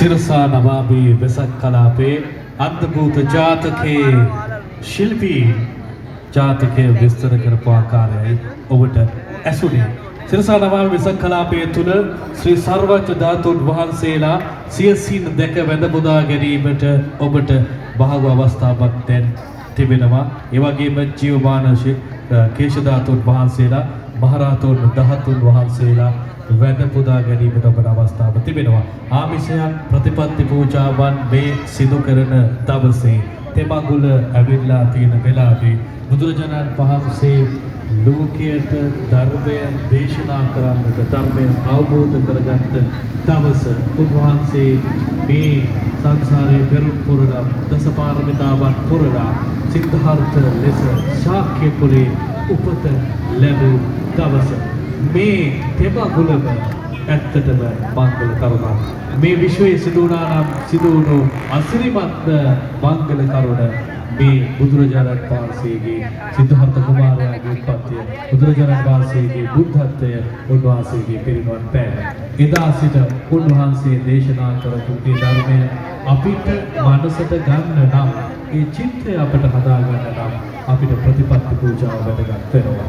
सिरसा नवाबी वेसक कलापे अद्भुत जातके शिल्पी जातके विस्तर කරපු ආකාරයයි ඔබට ඇසුනේ. සිරසා නවාබි වෙසක් කලාපයේ තුල ශ්‍රී සර්වඥ ධාතුන් වහන්සේලා සියසින් දැක වැඳ පුදා ගැනීමට ඔබට බහුව අවස්ථාවක් දැන් තිබෙනවා. ඒ වගේම ජීවමාන කේශ ධාතුන් වහන්සේලා මහරහතුන් 13 වහන්සේලා වැඳ පුදා ගැනීමට ඔබට අවස්ථාව තිබෙනවා. ආමිෂයන් ප්‍රතිපත්ති පූජාවන් මේ සිදු කරන දවසේ තෙමඟුල ඇවිල්ලා තියෙන වෙලාවේ බුදුරජාණන් වහන්සේ ලෝකයට ධර්මය දේශනා කරන්නට ධර්මය අවබෝධ කරගත්ත දවස උන්වහන්සේ මේ සංසාරයේ පෙරම් පුරලා දසපාරමිතාවන් පුරලා සිද්ධාර්ථ ලෙස ශාක්‍ය කුලේ උපත ලැබූ දවස. මේ තෙමඟුලම ඇත්තටම මංගල කරුණක්. මේ විශ්වයේ සිදුවුණු අසිරිමත් මංගල කරුණ මේ බුදුරජාණන් වහන්සේගේ සිද්ධාර්ථ කුමාරයාගේ උත්පත්තිය, බුදුරජාණන් වහන්සේගේ බුද්ධත්වය, උන්වහන්සේගේ පිරිනිවන් පෑම. එදා සිට උන්වහන්සේ දේශනා කරපු මේ ධර්මය අපිට මනසට ගන්න නම්, ඒ චිත්තය අපට හදා ගන්න නම් අපිට ප්‍රතිපත්ති පූජාව වැදගත් වෙනවා.